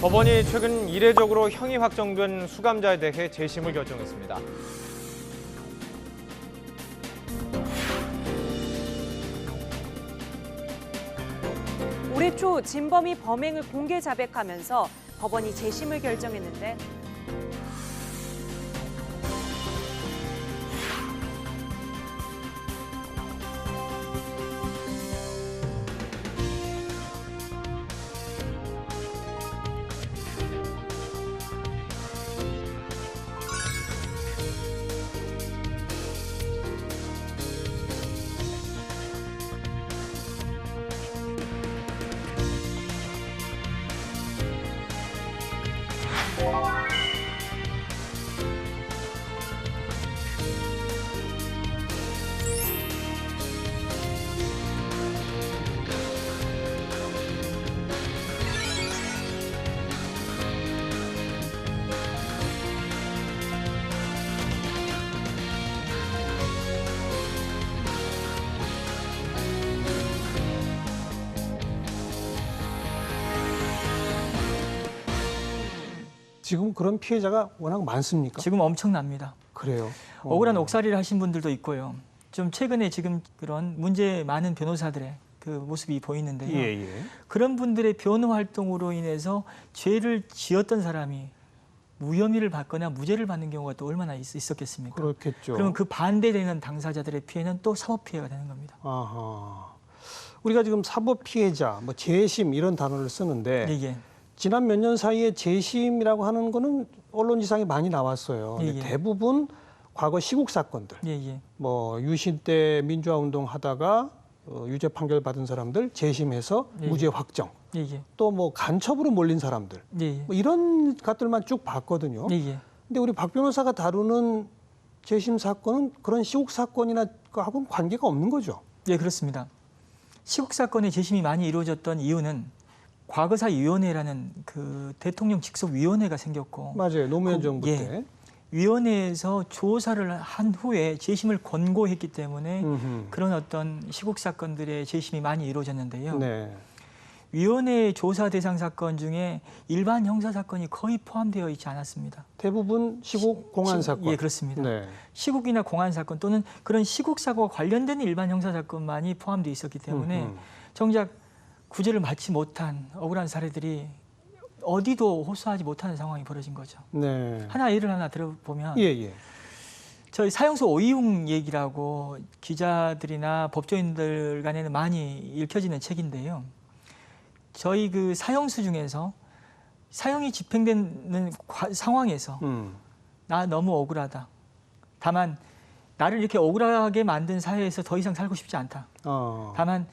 법원이 최근 이례적으로 형이 확정된 수감자에 대해 재심을 결정했습니다. 올해 초 진범이 범행을 공개 자백하면서 법원이 재심을 결정했는데 지금 그런 피해자가 워낙 많습니까? 지금 엄청납니다. 그래요. 억울한 옥살이를 하신 분들도 있고요. 좀 최근에 지금 그런 문제 많은 변호사들의 그 모습이 보이는데요. 예. 그런 분들의 변호 활동으로 인해서 죄를 지었던 사람이 무혐의를 받거나 무죄를 받는 경우가 또 얼마나 있었겠습니까? 그렇겠죠. 그러면 그 반대되는 당사자들의 피해는 또 사법 피해가 되는 겁니다. 아하. 우리가 지금 사법 피해자, 뭐 재심 이런 단어를 쓰는데 예. 지난 몇 년 사이에 재심이라고 하는 거는 언론지상에 많이 나왔어요. 근데 예. 대부분 과거 시국 사건들, 예. 뭐 유신 때 민주화 운동 하다가 유죄 판결 받은 사람들 재심해서 예. 무죄 확정, 예. 또 뭐 간첩으로 몰린 사람들, 예. 뭐 이런 것들만 쭉 봤거든요. 예. 근데 우리 박 변호사가 다루는 재심 사건은 그런 시국 사건이나 하고는 관계가 없는 거죠. 예, 그렇습니다. 시국 사건의 재심이 많이 이루어졌던 이유는 과거사위원회라는 그 대통령 직속위원회가 생겼고, 맞아요. 노무현 정부 예. 때. 위원회에서 조사를 한 후에 재심을 권고했기 때문에 음흠. 그런 어떤 시국 사건들의 재심이 많이 이루어졌는데요. 네. 위원회 조사 대상 사건 중에 일반 형사 사건이 거의 포함되어 있지 않았습니다. 대부분 시국 공안 사건. 예, 그렇습니다. 네. 시국이나 공안 사건 또는 그런 시국 사고와 관련된 일반 형사 사건만이 포함되어 있었기 때문에 음흠. 정작 구제를 받지 못한 억울한 사례들이 어디도 호소하지 못하는 상황이 벌어진 거죠. 네. 예를 하나 들어보면 예. 저희 사형수 오이웅 얘기라고 기자들이나 법조인들 간에는 많이 읽혀지는 책인데요. 저희 그 사형수 중에서 사형이 집행되는 상황에서 나 너무 억울하다. 다만 나를 이렇게 억울하게 만든 사회에서 더 이상 살고 싶지 않다. 다만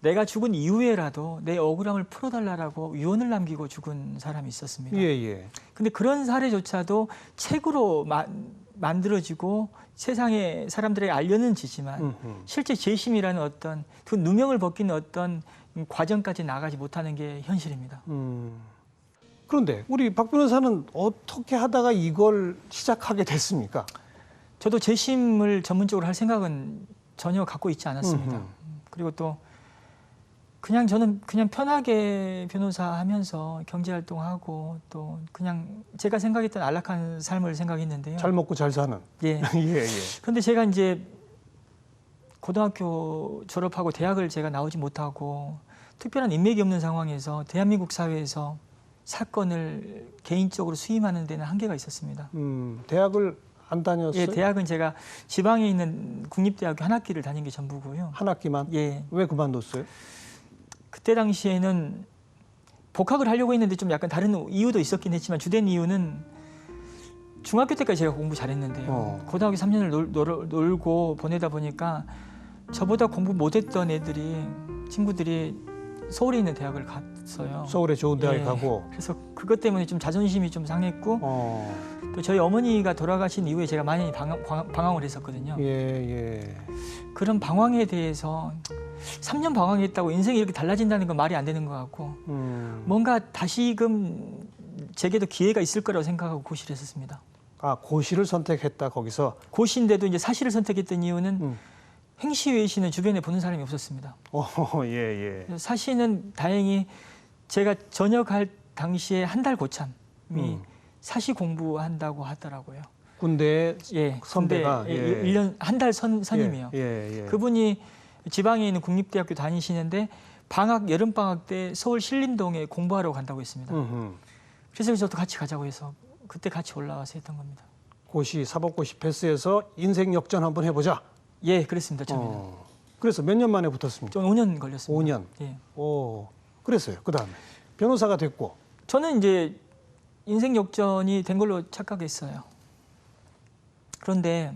내가 죽은 이후에라도 내 억울함을 풀어달라고 유언을 남기고 죽은 사람이 있었습니다. 예. 근데 그런 사례조차도 책으로 만들어지고 세상에 사람들에게 알려는 지지만 실제 재심이라는 어떤 그 누명을 벗기는 어떤 과정까지 나가지 못하는 게 현실입니다. 그런데 우리 박 변호사는 어떻게 하다가 이걸 시작하게 됐습니까? 저도 재심을 전문적으로 할 생각은 전혀 갖고 있지 않았습니다. 그리고 또 저는 그냥 편하게 변호사 하면서 경제활동하고 또 그냥 제가 생각했던 안락한 삶을 생각했는데요. 잘 먹고 잘 사는. 예. 예. 그런데 제가 이제 고등학교 졸업하고 대학을 제가 나오지 못하고 특별한 인맥이 없는 상황에서 대한민국 사회에서 사건을 개인적으로 수임하는 데는 한계가 있었습니다. 대학을 안 다녔어요? 예, 대학은 제가 지방에 있는 국립대학교 한 학기를 다닌 게 전부고요. 한 학기만? 예. 왜 그만뒀어요? 그때 당시에는 복학을 하려고 했는데 좀 약간 다른 이유도 있었긴 했지만 주된 이유는 중학교 때까지 제가 공부 잘했는데요. 고등학교 3년을 놀고 보내다 보니까 저보다 공부 못했던 친구들이 서울에 있는 대학을 갔어요. 서울에 좋은 대학에 가고. 그래서 그것 때문에 좀 자존심이 좀 상했고 또 저희 어머니가 돌아가신 이후에 제가 많이 방황을 했었거든요. 예. 그런 방황에 대해서 3년 방황했다고 인생이 이렇게 달라진다는 건 말이 안 되는 것 같고 뭔가 다시금 제게도 기회가 있을 거라고 생각하고 고시를 했었습니다. 고시를 선택했다 거기서? 고시인데도 이제 사시를 선택했던 이유는 행시 외시는 주변에 보는 사람이 없었습니다. 예. 사시는 다행히 제가 전역할 당시에 한 달 고참이 사시 공부한다고 하더라고요. 군대 예, 선배가 군대 1년 한 달 선임이요. 예. 그분이 지방에 있는 국립대학교 다니시는데 여름 방학 때 서울 신림동에 공부하러 간다고 했습니다. 그래서 저도 같이 가자고 해서 그때 같이 올라와서 했던 겁니다. 고시 사법고시 패스해서 인생 역전 한번 해보자. 예, 그랬습니다. 처음에는. 그래서 몇 년 만에 붙었습니까? 좀 5년 걸렸습니다. 5년. 예. 오, 그랬어요. 그다음에 변호사가 됐고. 저는 이제 인생 역전이 된 걸로 착각했어요. 그런데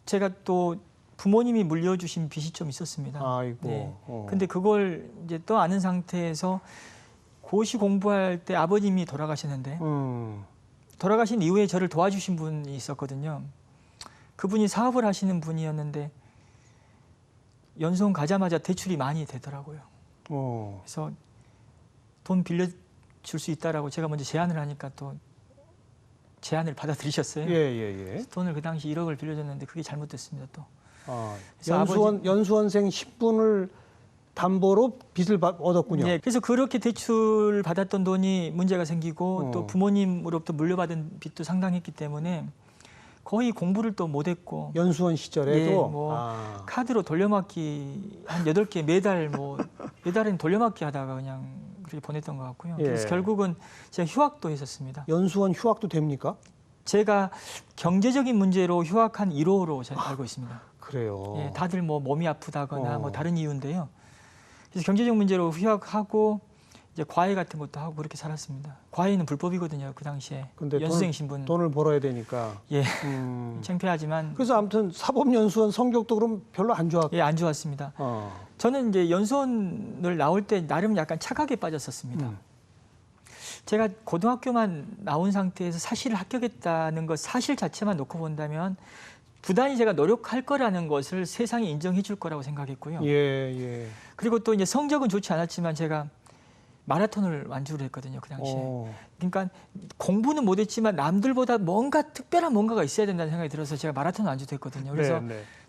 제가 또 부모님이 물려주신 빚이 좀 있었습니다. 아이고. 네. 근데 그걸 이제 또 아는 상태에서 고시 공부할 때 아버님이 돌아가셨는데 돌아가신 이후에 저를 도와주신 분이 있었거든요. 그분이 사업을 하시는 분이었는데 연수원 가자마자 대출이 많이 되더라고요. 그래서 돈 빌려줄 수 있다라고 제가 먼저 제안을 하니까 또 제안을 받아들이셨어요. 예. 돈을 그 당시 1억을 빌려줬는데 그게 잘못됐습니다 또. 연수원생 10분을 담보로 빚을 얻었군요. 네, 그래서 그렇게 대출 받았던 돈이 문제가 생기고 또 부모님으로부터 물려받은 빚도 상당했기 때문에 거의 공부를 또 못했고 연수원 시절에도 카드로 돌려막기 한 8개 매달은 돌려막기 하다가 그냥 그렇게 보냈던 것 같고요. 그래서 결국은 제가 휴학도 했었습니다. 연수원 휴학도 됩니까? 제가 경제적인 문제로 휴학한 1호로 저는 알고 있습니다. 그래요. 예, 다들 몸이 아프다거나 다른 이유인데요. 그래서 경제적 문제로 휴학하고 이제 과외 같은 것도 하고 그렇게 살았습니다. 과외는 불법이거든요, 그 당시에. 근데 연수생 신분. 돈을 벌어야 되니까. 예, 창피하지만. 그래서 아무튼 사법연수원 성적도 그럼 별로 안 좋았고. 예, 안 좋았습니다. 저는 이제 연수원을 나올 때 나름 약간 착하게 빠졌었습니다. 제가 고등학교만 나온 상태에서 사실을 합격했다는 것 사실 자체만 놓고 본다면 부단히 제가 노력할 거라는 것을 세상이 인정해 줄 거라고 생각했고요. 예. 그리고 또 이제 성적은 좋지 않았지만 제가 마라톤을 완주를 했거든요, 그 당시에. 그러니까 공부는 못했지만 남들보다 특별한 뭔가가 있어야 된다는 생각이 들어서 제가 마라톤 완주도 했거든요. 그래서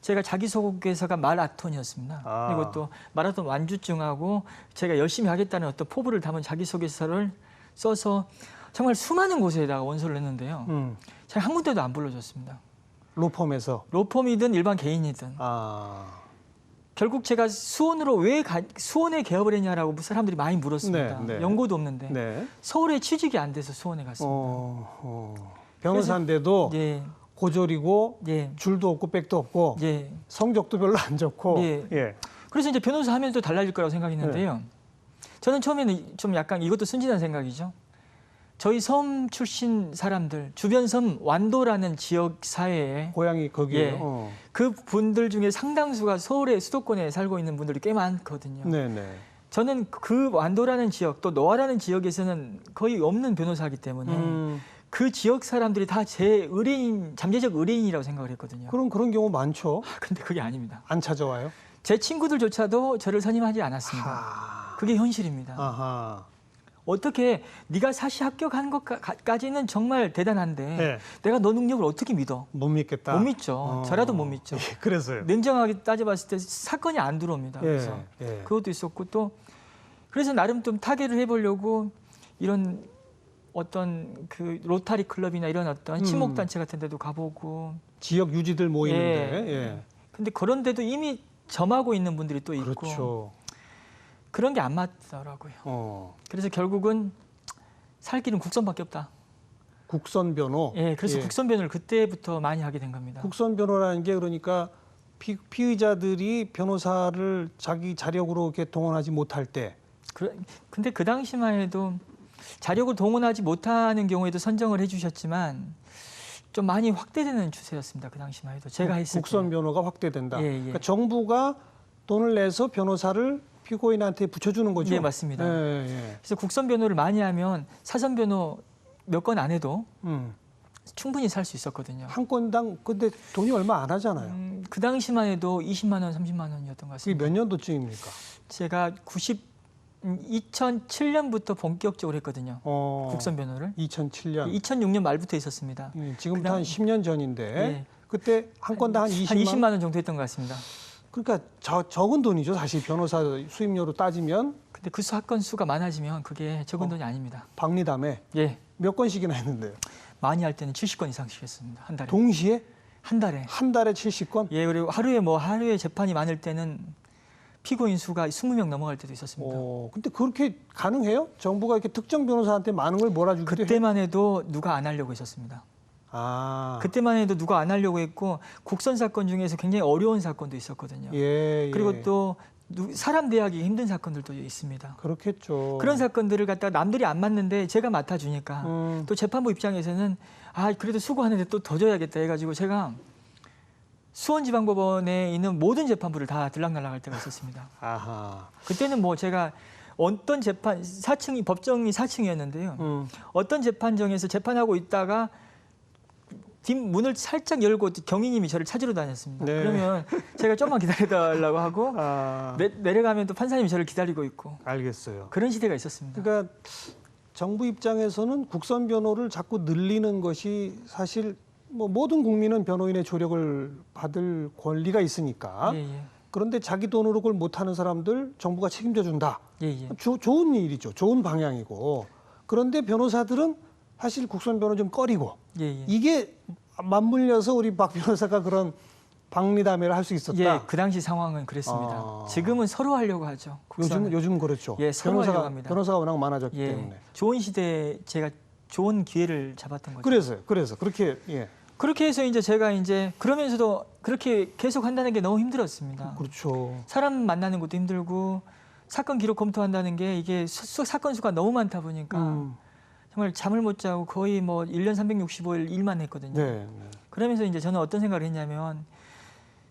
제가 자기소개서가 마라톤이었습니다. 그리고 또 마라톤 완주증하고 제가 열심히 하겠다는 어떤 포부를 담은 자기소개서를 써서 정말 수많은 곳에다가 원서를 냈는데요. 제가 한 군데도 안 불러줬습니다. 로펌에서? 로펌이든 일반 개인이든. 결국 제가 수원에 개업을 했냐라고 사람들이 많이 물었습니다. 연고도 없는데. 서울에 취직이 안 돼서 수원에 갔습니다. 변호사인데도 고졸이고 예. 줄도 없고 백도 없고 성적도 별로 안 좋고. 그래서 이제 변호사 하면 또 달라질 거라고 생각했는데요. 저는 처음에는 좀 약간 이것도 순진한 생각이죠. 저희 섬 출신 사람들, 주변 섬 완도라는 지역 사회에 고향이 거기에요. 그 분들 중에 상당수가 서울의 수도권에 살고 있는 분들이 꽤 많거든요. 저는 그 완도라는 지역, 또 노아라는 지역에서는 거의 없는 변호사이기 때문에 그 지역 사람들이 다 제 잠재적 의뢰인이라고 생각을 했거든요. 그런 경우 많죠. 근데 그게 아닙니다. 안 찾아와요? 제 친구들조차도 저를 선임하지 않았습니다. 그게 현실입니다. 어떻게 네가 사시 합격한 것까지는 정말 대단한데 내가 너 능력을 어떻게 믿어? 못 믿겠다. 못 믿죠. 저라도 못 믿죠. 그래서요. 냉정하게 따져봤을 때 사건이 안 들어옵니다. 그래서 그것도 있었고 또 그래서 나름 좀 타개를 해보려고 이런 어떤 그 로타리 클럽이나 이런 어떤 친목단체 같은 데도 가보고 지역 유지들 모이는데 근데 그런데도 이미 점하고 있는 분들이 또 있고 그렇죠. 그런 게 안 맞더라고요. 그래서 결국은 살 길은 국선밖에 없다. 국선 변호. 그래서 국선 변호를 그때부터 많이 하게 된 겁니다. 국선 변호라는 게 그러니까 피의자들이 변호사를 자기 자력으로 이렇게 동원하지 못할 때. 근데 그 당시만 해도 자력을 동원하지 못하는 경우에도 선정을 해주셨지만 좀 많이 확대되는 추세였습니다. 그 당시만 해도 제가 했을 때. 국선 변호가 확대된다. 그러니까 정부가 돈을 내서 변호사를 피고인한테 붙여주는 거죠. 네, 맞습니다. 그래서 국선 변호를 많이 하면 사선 변호 몇 건 안 해도 충분히 살 수 있었거든요. 한 건당 근데 돈이 얼마 안 하잖아요. 그 당시만 해도 20만 원, 30만 원이었던 것 같습니다. 그게 몇 년도쯤입니까? 제가 2007년부터 본격적으로 했거든요. 국선 변호를. 2007년. 2006년 말부터 있었습니다. 지금부터 한 10년 전인데 그때 한 건당 한 20만 한 20만 원 정도 했던 것 같습니다. 그러니까 적은 돈이죠. 사실 변호사 수임료로 따지면 근데 그 사건 수가 많아지면 그게 적은 돈이 아닙니다. 박리담에 예, 몇 건씩이나 했는데요. 많이 할 때는 70건 이상씩 했습니다. 한 달에. 동시에 한 달에. 한 달에 70건? 예, 그리고 하루에 재판이 많을 때는 피고인 수가 20명 넘어갈 때도 있었습니다. 근데 그렇게 가능해요? 정부가 이렇게 특정 변호사한테 많은 걸 몰아주기도 해요? 그때만 해도 누가 안 하려고 했었습니다. 아, 그때만 해도 누가 안 하려고 했고 국선 사건 중에서 굉장히 어려운 사건도 있었거든요. 예. 그리고 또 사람 대하기 힘든 사건들도 있습니다. 그렇겠죠. 그런 사건들을 갖다가 남들이 안 맡는데 제가 맡아주니까 또 재판부 입장에서는 아 그래도 수고하는데 또 더 줘야겠다 해가지고 제가 수원지방법원에 있는 모든 재판부를 다 들락날락할 때가 있었습니다. 아하. 그때는 뭐 제가 어떤 재판 4층이 법정이 4층이었는데요. 어떤 재판정에서 재판하고 있다가 뒷문을 살짝 열고 경위님이 저를 찾으러 다녔습니다. 네. 그러면 제가 좀만 기다려달라고 하고 아, 내려가면 또 판사님이 저를 기다리고 있고 알겠어요. 그런 시대가 있었습니다. 그러니까 정부 입장에서는 국선 변호를 자꾸 늘리는 것이 사실 뭐 모든 국민은 변호인의 조력을 받을 권리가 있으니까. 예, 예. 그런데 자기 돈으로 그걸 못하는 사람들 정부가 책임져 준다. 예, 예. 좋은 일이죠. 좋은 방향이고. 그런데 변호사들은 사실 국선 변호 좀 꺼리고 예, 예. 이게 맞물려서 우리 박 변호사가 그런 박리담회를 할 수 있었다. 예, 그 당시 상황은 그랬습니다. 아. 지금은 서로 하려고 하죠. 국선은. 요즘 그렇죠. 예, 서로 하려고 합니다. 변호사가 워낙 많아졌기 예, 때문에. 좋은 시대에 제가 좋은 기회를 잡았던 거죠. 그래서 그렇게 예. 그렇게 해서 이제 제가 이제 그러면서도 그렇게 계속 한다는 게 너무 힘들었습니다. 그렇죠. 사람 만나는 것도 힘들고 사건 기록 검토한다는 게 이게 사건 수가 너무 많다 보니까 정말 잠을 못 자고 거의 뭐 1년 365일 일만 했거든요. 네. 그러면서 이제 저는 어떤 생각을 했냐면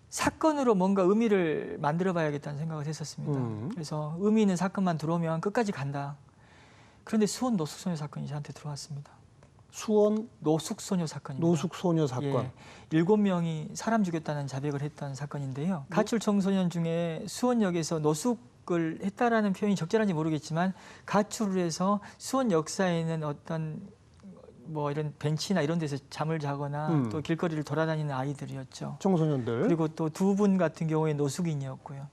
사건으로 뭔가 의미를 만들어 봐야겠다는 생각을 했었습니다. 그래서 의미 있는 사건만 들어오면 끝까지 간다. 그런데 수원 노숙소녀 사건이 저한테 들어왔습니다. 수원 노숙소녀 사건입니다. 노숙소녀 사건. 예, 7명이 사람 죽였다는 자백을 했던 사건인데요. 가출 청소년 중에 수원역에서 노숙을 했다라는 표현이 적절한지 모르겠지만 가출을 해서 수원 역사에 있는 어떤 뭐 이런 벤치나 이런 데서 잠을 자거나 또 길거리를 돌아다니는 아이들이었죠. 청소년들. 그리고 또 2분 같은 경우에 노숙인이었고요.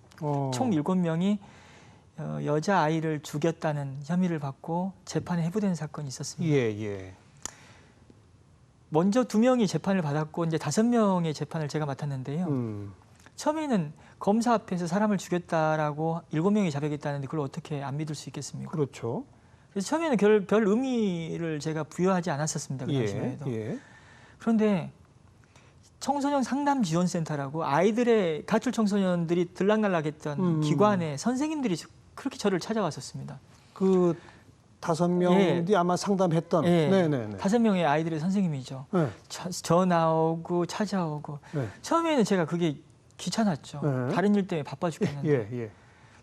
총 7명이 여자 아이를 죽였다는 혐의를 받고 재판에 회부된 사건이 있었습니다. 예. 먼저 2명이 재판을 받았고 이제 5명의 재판을 제가 맡았는데요. 처음에는 검사 앞에서 사람을 죽였다라고 7명이 자백했다는데 그걸 어떻게 안 믿을 수 있겠습니까? 그렇죠. 그래서 처음에는 별 의미를 제가 부여하지 않았었습니다. 그 당시에도. 예. 그런데 청소년 상담 지원센터라고 아이들의 가출 청소년들이 들락날락했던 기관의 선생님들이 그렇게 저를 찾아왔었습니다. 그 5명이 예. 아마 상담했던. 예, 네네네. 5명의 아이들의 선생님이죠. 네. 전화 오고 찾아오고. 네. 처음에는 제가 그게 귀찮았죠. 네. 다른 일 때문에 바빠 죽겠는데. 예.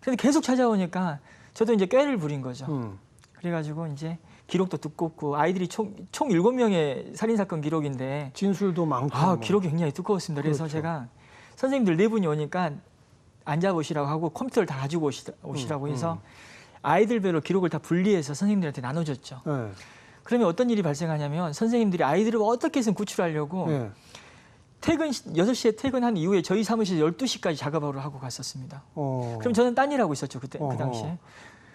그런데 계속 찾아오니까 저도 이제 꾀를 부린 거죠. 음. 그래가지고 이제 기록도 두껍고 아이들이 총 7명의 살인사건 기록인데 진술도 많고. 아, 뭐. 기록이 굉장히 두꺼웠습니다. 그래서 그렇죠. 제가 선생님들 4분이 오니까 앉아보시라고 하고 컴퓨터를 다 가지고 오시라고 해서 아이들별로 기록을 다 분리해서 선생님들한테 나눠줬죠. 네. 그러면 어떤 일이 발생하냐면 선생님들이 아이들을 어떻게 해서 구출하려고 네. 6시에 퇴근한 이후에 저희 사무실 12시까지 작업을 하고 갔었습니다. 그럼 저는 딴 일하고 있었죠. 그 당시에.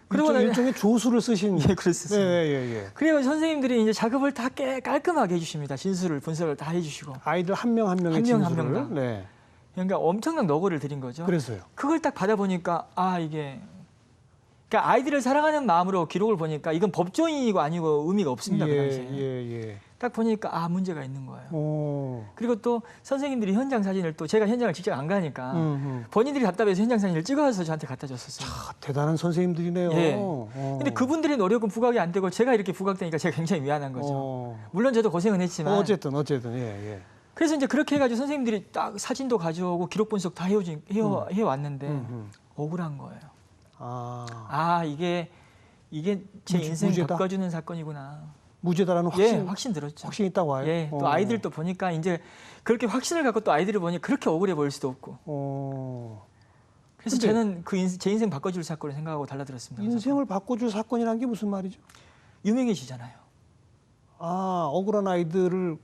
그리고 일종의 조수를 쓰신. 예, 그랬었습니다. 예. 그리고 선생님들이 이제 작업을 다 깔끔하게 해주십니다. 진술을 분석을 다 해주시고. 아이들 한 명 한 명의 한 명, 한 진술을. 명당. 네. 그러니까 엄청난 노고를 들인 거죠. 그래서요. 그걸 딱 받아보니까 이게 그러니까 아이들을 사랑하는 마음으로 기록을 보니까 이건 법조인이고 아니고 의미가 없습니다. 그 당시에. 예. 딱 보니까 문제가 있는 거예요. 오. 그리고 또 선생님들이 현장 사진을 또 제가 현장을 직접 안 가니까 본인들이 답답해서 현장 사진을 찍어서 저한테 갖다 줬었어요. 대단한 선생님들이네요. 예. 근데 그분들의 노력은 부각이 안 되고 제가 이렇게 부각되니까 제가 굉장히 미안한 거죠. 물론 저도 고생은 했지만. 어쨌든 예. 그래서 이제 그렇게 해가지고 선생님들이 딱 사진도 가져오고 기록 분석 다 해왔는데 억울한 거예요. 이게 제 인생 무죄다? 바꿔주는 사건이구나. 무죄다라는 확신 들었죠. 확신이 딱 와요. 예, 또 아이들도 보니까 이제 그렇게 확신을 갖고 또 아이들을 보니 그렇게 억울해 보일 수도 없고. 그래서 저는 제 인생 바꿔줄 사건을 생각하고 달라들었습니다. 인생을 바꿔줄 사건이라는 게 무슨 말이죠? 유명해지잖아요. 억울한 아이들을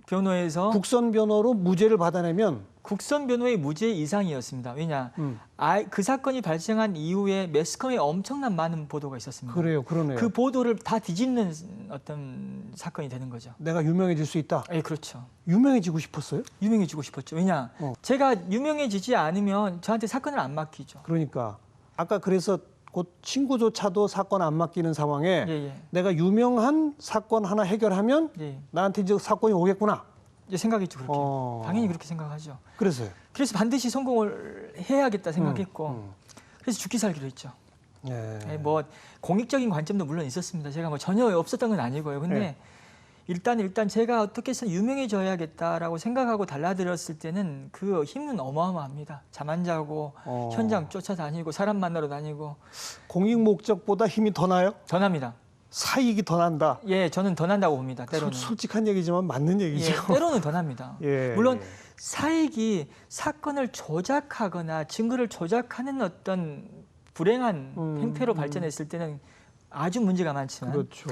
변호에서 국선 변호로 무죄를 받아내면 국선 변호의 무죄 이상이었습니다. 왜냐, 그 사건이 발생한 이후에 매스컴에 엄청난 많은 보도가 있었습니다. 그래요, 그러네요. 그 보도를 다 뒤집는 어떤 사건이 되는 거죠. 내가 유명해질 수 있다. 예, 그렇죠. 유명해지고 싶었어요? 유명해지고 싶었죠. 왜냐, 제가 유명해지지 않으면 저한테 사건을 안 맡기죠. 그러니까 아까 그래서 곧 친구조차도 사건 안 맡기는 상황에 예. 내가 유명한 사건 하나 해결하면 예. 나한테 이제 사건이 오겠구나. 이제 생각했죠, 그렇게. 당연히 그렇게 생각하죠. 그래서요. 그래서 반드시 성공을 해야겠다 생각했고, 그래서 죽기 살기로 했죠. 예. 예, 뭐 공익적인 관점도 물론 있었습니다. 제가 뭐 전혀 없었던 건 아니고요. 근데 네. 일단 제가 어떻게 해서 유명해져야겠다라고 생각하고 달라들었을 때는 그 힘은 어마어마합니다. 잠 안 자고 현장 쫓아다니고 사람 만나러 다니고. 공익 목적보다 힘이 더 나요? 더 납니다. 사익이 더 난다. 예, 저는 더 난다고 봅니다. 때로는. 솔직한 얘기지만 맞는 얘기죠. 예, 때로는 더 납니다. 예, 물론 예. 사익이 사건을 조작하거나 증거를 조작하는 어떤 불행한 행태로 발전했을 때는 아주 문제가 많지만 그렇죠.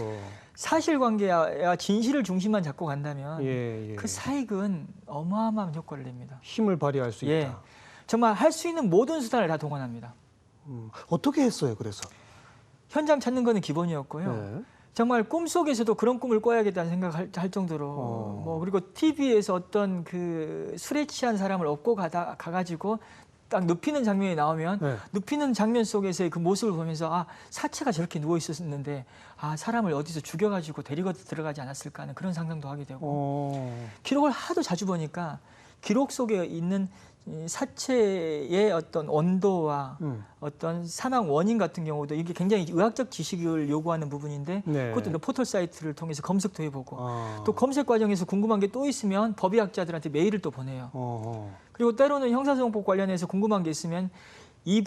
사실관계와 진실을 중심만 잡고 간다면 예. 그 사익은 어마어마한 효과를 냅니다. 힘을 발휘할 수 예, 있다. 정말 할 수 있는 모든 수단을 다 동원합니다. 어떻게 했어요, 그래서? 현장 찾는 거는 기본이었고요. 네. 정말 꿈속에서도 그런 꿈을 꿔야겠다는 생각을 할 정도로 뭐 그리고 TV에서 어떤 그 술에 취한 사람을 업고 가가지고 딱 눕히는 장면이 나오면 네. 눕히는 장면 속에서의 그 모습을 보면서 아, 사체가 저렇게 누워 있었는데 아, 사람을 어디서 죽여가지고 데리고 들어가지 않았을까 하는 그런 상상도 하게 되고 기록을 하도 자주 보니까 기록 속에 있는 이 사체의 어떤 온도와 어떤 사망 원인 같은 경우도 이게 굉장히 의학적 지식을 요구하는 부분인데 네. 그것도 포털 사이트를 통해서 검색도 해보고 또 검색 과정에서 궁금한 게 또 있으면 법의학자들한테 메일을 또 보내요. 그리고 때로는 형사소송법 관련해서 궁금한 게 있으면 이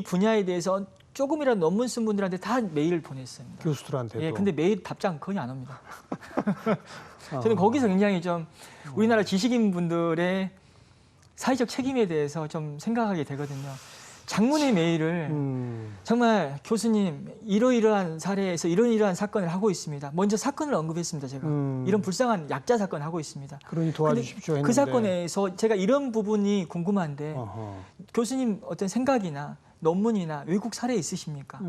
분야에 대해서 조금이라도 논문 쓴 분들한테 다 메일을 보냈습니다. 교수들한테도. 예, 근데 메일 답장 거의 안 옵니다. 저는 거기서 굉장히 좀 우리나라 지식인 분들의 사회적 책임에 대해서 좀 생각하게 되거든요. 장문의 메일을 정말 교수님 이러이러한 사례에서 이러이러한 사건을 하고 있습니다. 먼저 사건을 언급했습니다. 제가 이런 불쌍한 약자 사건 하고 있습니다. 그러니 도와주십시오 했는데. 그 사건에서 제가 이런 부분이 궁금한데 교수님 어떤 생각이나 논문이나 외국 사례 있으십니까?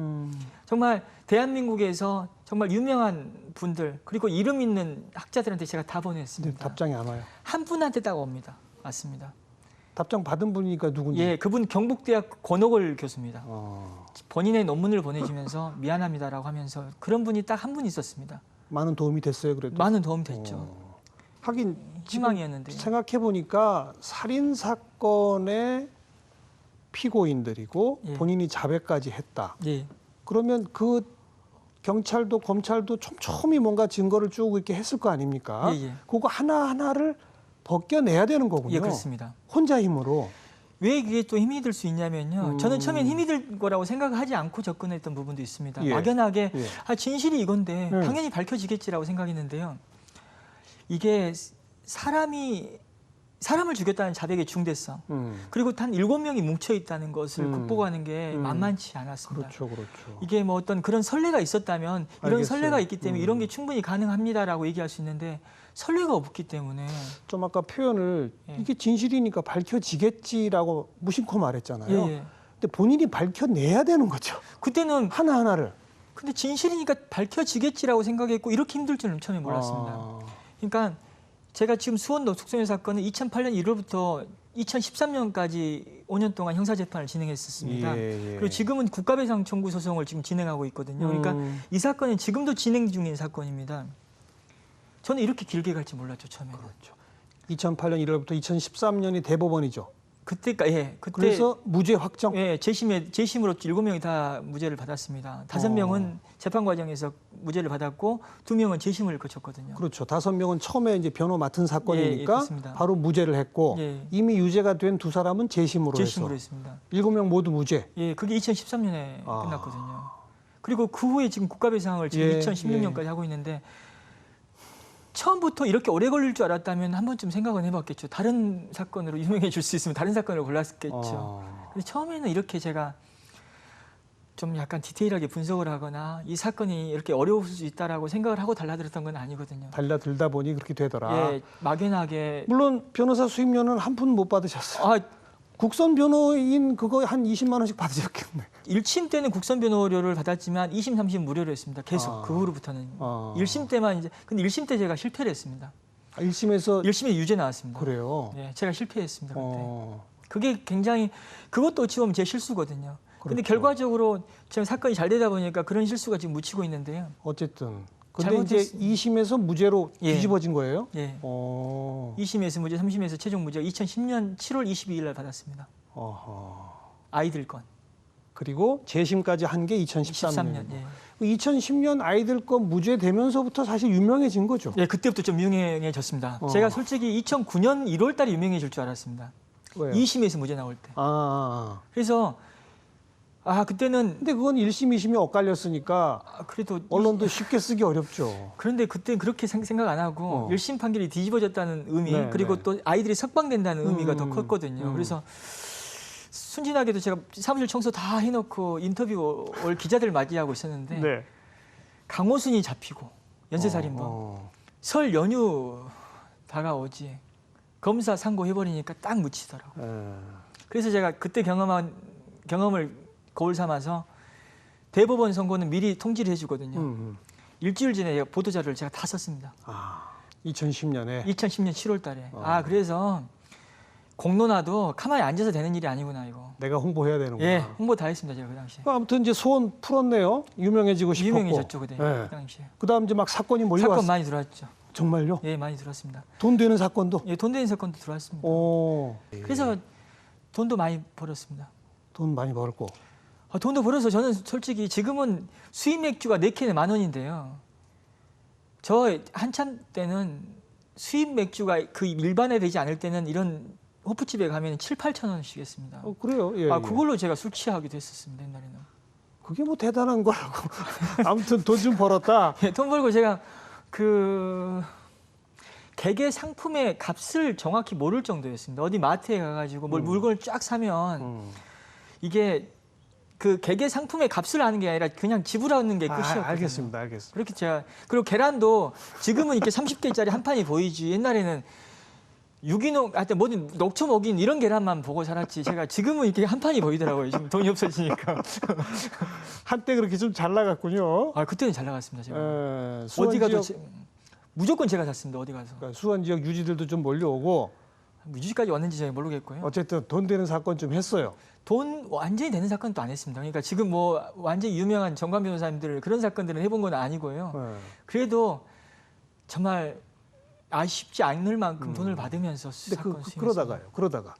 정말 대한민국에서 정말 유명한 분들 그리고 이름 있는 학자들한테 제가 다 보냈습니다. 답장이 안 와요. 한 분한테 딱 옵니다. 맞습니다. 답장 받은 분이니까 누군지. 예, 그분 경북대학 권옥을 교수입니다. 본인의 논문을 보내주면서 미안합니다라고 하면서 그런 분이 딱 한 분 있었습니다. 많은 도움이 됐어요, 그래도. 많은 도움이 됐죠. 하긴 희망이었는데. 생각해 보니까 살인 사건의 피고인들이고 예. 본인이 자백까지 했다. 예, 그러면 그 경찰도 검찰도 촘촘히 뭔가 증거를 쭉 이렇게 했을 거 아닙니까? 예. 그거 하나하나를 벗겨내야 되는 거군요. 예, 그렇습니다. 혼자 힘으로. 왜 이게 또 힘이 들 수 있냐면요. 저는 처음엔 힘이 들 거라고 생각하지 않고 접근했던 부분도 있습니다. 예. 막연하게 예. 아, 진실이 이건데 당연히 밝혀지겠지라고 생각했는데요. 이게 사람을 죽였다는 자백의 중대성 그리고 단 7명이 뭉쳐 있다는 것을 극복하는 게 만만치 않았습니다. 그렇죠. 이게 뭐 어떤 그런 선례가 있었다면 이런 알겠어요. 선례가 있기 때문에 이런 게 충분히 가능합니다라고 얘기할 수 있는데 선례가 없기 때문에 좀 아까 표현을 예. 이게 진실이니까 밝혀지겠지라고 무심코 말했잖아요. 예. 근데 본인이 밝혀내야 되는 거죠. 그때는 하나하나를. 근데 진실이니까 밝혀지겠지라고 생각했고 이렇게 힘들 줄은 처음에 몰랐습니다. 그러니까 제가 지금 수원 노숙소녀 사건은 2008년 1월부터 2013년까지 5년 동안 형사재판을 진행했었습니다. 예. 그리고 지금은 국가배상 청구 소송을 지금 진행하고 있거든요. 그러니까 이 사건은 지금도 진행 중인 사건입니다. 저는 이렇게 길게 갈지 몰랐죠, 처음에는. 그렇죠. 2008년 1월부터 2013년이 대법원이죠. 그때 그래서 무죄 확정. 예, 재심으로 7명이 다 무죄를 받았습니다. 5명은 재판 과정에서 무죄를 받았고 2명은 재심을 거쳤거든요. 그렇죠. 5명은 처음에 이제 변호 맡은 사건이니까 그렇습니다. 바로 무죄를 했고 예. 이미 유죄가 된 2사람은 재심으로 해서 했습니다. 7명 모두 무죄. 예, 그게 2013년에 끝났거든요. 그리고 그 후에 지금 국가배상을 지금 2016년까지 하고 있는데 처음부터 이렇게 오래 걸릴 줄 알았다면 한 번쯤 생각은 해봤겠죠. 다른 사건으로 유명해질 수 있으면 다른 사건을 골랐겠죠. 근데 처음에는 이렇게 제가 좀 약간 디테일하게 분석을 하거나 이 사건이 이렇게 어려울 수 있다라고 생각을 하고 달라들었던 건 아니거든요. 달라들다 보니 그렇게 되더라. 예, 막연하게 물론 변호사 수임료는 한 푼 못 받으셨어요. 국선 변호인 그거 한 20만 원씩 받으셨겠네. 1심 때는 국선 변호료를 받았지만 2심, 3심 무료로 했습니다. 계속 그 후로부터는 1심 때만 이제 근데 1심 때 제가 실패를 했습니다. 1심에서 1심에 유죄 나왔습니다. 그래요. 예, 제가 실패했습니다. 그때. 그게 굉장히 그것도 어찌 보면 제 실수거든요. 근데 그렇죠. 결과적으로 지금 사건이 잘 되다 보니까 그런 실수가 지금 묻히고 있는데요. 어쨌든 근데 이제 2심에서 무죄로 예. 뒤집어진 거예요? 예. 2심 2심에서 무죄, 3심에서 최종 무죄 2010년 7월 22일 날 받았습니다. 아이들 건. 그리고 재심까지 한 게 2013년. 13년. 예. 2010년 아이들 건 무죄 되면서부터 사실 유명해진 거죠. 예, 그때부터 좀 유명해졌습니다. 제가 솔직히 2009년 1월 달에 유명해질 줄 알았습니다. 왜요? 2심에서 무죄 나올 때. 그래서 그때는 근데 그건 1심, 2심이 엇갈렸으니까 그래도 언론도 쉽게 쓰기 어렵죠. 그런데 그때 그렇게 생각 안 하고 1심 판결이 뒤집어졌다는 의미 네, 그리고 네. 또 아이들이 석방된다는 의미가 더 컸거든요. 그래서 순진하게도 제가 사무실 청소 다 해놓고 인터뷰 올 기자들 맞이하고 있었는데 네. 강호순이 잡히고 연쇄살인범 설 연휴 다가오지 검사 상고해버리니까 딱 묻히더라고요. 그래서 제가 그때 경험을 거울 삼아서 대법원 선고는 미리 통지를 해주거든요. 일주일 전에 보도자료를 제가 다 썼습니다. 2010년에 2010년 7월 달에. 그래서 공론화도 가만히 앉아서 되는 일이 아니구나 이거. 내가 홍보해야 되는구나. 예, 홍보 다 했습니다 제가 그 당시에. 아무튼 이제 소원 풀었네요. 유명해지고 싶었고. 유명해졌죠 그때 네. 그 당시에. 그다음 이제 막 사건이 몰려왔어요. 사건 많이 들어왔죠. 정말요? 예, 많이 들어왔습니다. 돈 되는 사건도? 예, 돈 되는 사건도 들어왔습니다. 그래서 돈도 많이 벌었습니다. 돈 많이 벌고. 돈도 벌어서 저는 솔직히 지금은 수입 맥주가 4캔에 10,000원인데요. 저 한참 때는 수입 맥주가 그 일반화되지 않을 때는 이런 호프집에 가면 7, 8천 원씩 했습니다. 그래요? 예, 그걸로 제가 술 취하기도 했었습니다 옛날에는. 그게 뭐 대단한 거라고. 아무튼 돈 좀 벌었다. 예, 돈 벌고 제가 그 개개 상품의 값을 정확히 모를 정도였습니다. 어디 마트에 가가지고 뭘 물건을 쫙 사면 이게 그 개개 상품의 값을 아는 게 아니라 그냥 지불하는 게 끝이었거든요. 알겠습니다. 그렇게 제가 그리고 계란도 지금은 이렇게 30개짜리 한 판이 보이지 옛날에는 유기농 하여튼 뭐든 녹초 먹인 이런 계란만 보고 살았지 제가 지금은 이렇게 한 판이 보이더라고요. 지금 돈이 없어지니까. 한때 그렇게 좀 잘 나갔군요. 그때는 잘 나갔습니다. 제가. 수원 어디 가도 지역, 무조건 제가 샀습니다. 어디 가서. 그러니까 수원 지역 유지들도 좀 몰려오고 유지까지 왔는지 제가 모르겠고요. 어쨌든 돈 되는 사건 좀 했어요. 돈 완전히 되는 사건은 또 안 했습니다. 그러니까 지금 뭐 완전히 유명한 정관 변호사님들 그런 사건들은 해본 건 아니고요. 그래도 정말 아쉽지 않을 만큼 돈을 받으면서 사건 수행했습니다. 그러다가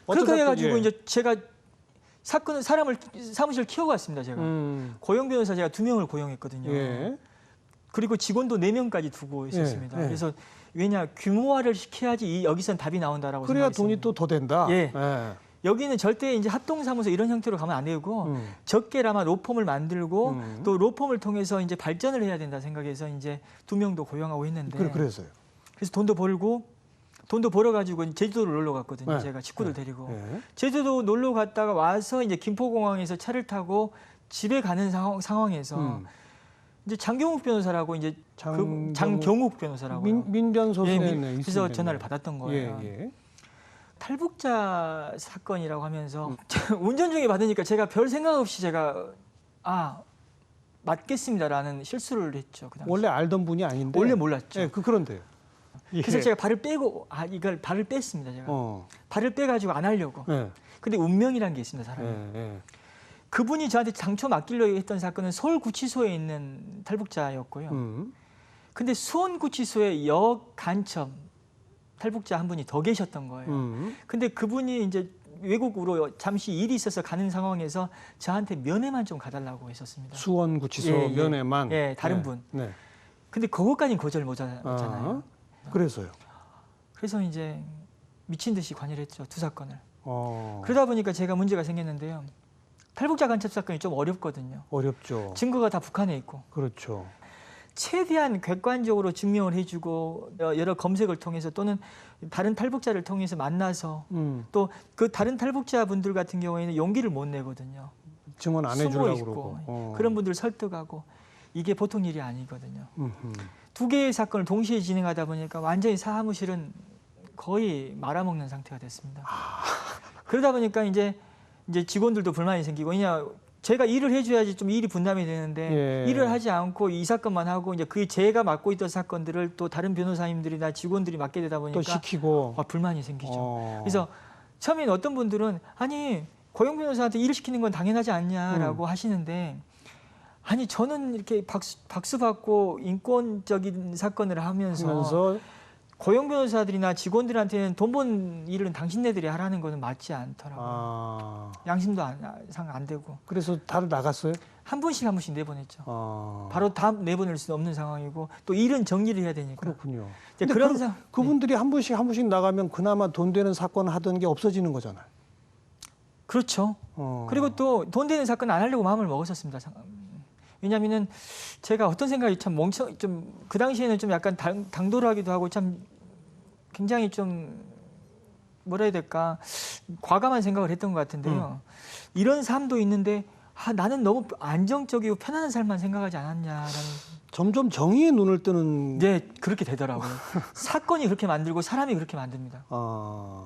그렇게 해가지고 이제 제가 사건은 사무실 키워갔습니다. 제가 고용 변호사 제가 2명을 고용했거든요. 예. 그리고 직원도 4명까지 두고 있었습니다. 예. 그래서 왜냐 규모화를 시켜야지 여기선 답이 나온다라고 그래야 생각했습니다. 돈이 또 더 된다. 예. 여기는 절대 이제 합동사무소 이런 형태로 가면 안 되고 적게라마 로펌을 만들고 또 로펌을 통해서 이제 발전을 해야 된다 생각해서 이제 2명도 고용하고 했는데 그래서요. 그래서 돈도 벌어 가지고 제주도를 놀러 갔거든요. 네. 제가 식구들 데리고 네. 제주도 놀러 갔다가 와서 이제 김포공항에서 차를 타고 집에 가는 상황에서 이제 장경욱 변호사라고 이제 장경욱 변호사라고 민변 소속에 그래서 전화를 받았던 거예요. 예. 탈북자 사건이라고 하면서 운전 중에 받으니까 제가 별 생각 없이 제가 맞겠습니다라는 실수를 했죠. 그 당시. 원래 알던 분이 아닌데. 원래 몰랐죠. 예, 그런데요. 그래서 제가 발을 빼고 이걸 발을 뺐습니다. 제가 발을 빼가지고 안 하려고. 예. 근데 운명이라는 게 있습니다. 사람이. 그분이 저한테 당초 맡기려고 했던 사건은 서울구치소에 있는 탈북자였고요. 근데 수원구치소에 여간첩 탈북자 한 분이 더 계셨던 거예요. 근데 그분이 이제 외국으로 잠시 일이 있어서 가는 상황에서 저한테 면회만 좀 가달라고 했었습니다. 수원구치소 면회만. 예, 다른 분. 네. 근데 그것까지는 거절 못 하잖아요. 그래서요. 그래서 이제 미친 듯이 관여를 했죠. 2사건을. 그러다 보니까 제가 문제가 생겼는데요. 탈북자 간첩 사건이 좀 어렵거든요. 어렵죠. 증거가 다 북한에 있고. 그렇죠. 최대한 객관적으로 증명을 해주고 여러 검색을 통해서 또는 다른 탈북자를 통해서 만나서 또 그 다른 탈북자분들 같은 경우에는 용기를 못 내거든요. 증언 안 숨어 해주려고 있고 그러고. 그런 분들 설득하고 이게 보통 일이 아니거든요. 음흠. 두 개의 사건을 동시에 진행하다 보니까 완전히 사무실은 거의 말아먹는 상태가 됐습니다. 그러다 보니까 이제 직원들도 불만이 생기고, 왜냐 제가 일을 해줘야지 좀 일이 분담이 되는데 예. 일을 하지 않고 이 사건만 하고 이제 그 제가 맡고 있던 사건들을 또 다른 변호사님들이나 직원들이 맡게 되다 보니까 또 시키고. 불만이 생기죠. 그래서 그래서 처음엔 어떤 분들은 아니 고용 변호사한테 일을 시키는 건 당연하지 않냐라고 하시는데, 아니 저는 이렇게 박수 받고 인권적인 사건을 하면서 고용 변호사들이나 직원들한테는 돈 번 일은 당신네들이 하라는 거는 맞지 않더라고요. 양심도 안 되고. 그래서 다들 나갔어요? 한 분씩 내보냈죠. 아. 바로 다 내보낼 수는 없는 상황이고 또 일은 정리를 해야 되니까. 그렇군요. 이제 근데 그런 그분들이 한 분씩 나가면 그나마 돈 되는 사건 하던 게 없어지는 거잖아요. 그렇죠. 그리고 또 돈 되는 사건 안 하려고 마음을 먹었었습니다. 왜냐하면은 제가 어떤 생각이 참 그 당시에는 좀 약간 당돌하기도 하고 참 굉장히 좀 뭐라 해야 될까, 과감한 생각을 했던 것 같은데요. 이런 삶도 있는데 나는 너무 안정적이고 편안한 삶만 생각하지 않았냐라는. 점점 정의의 눈을 뜨는. 네, 그렇게 되더라고요. 사건이 그렇게 만들고 사람이 그렇게 만듭니다.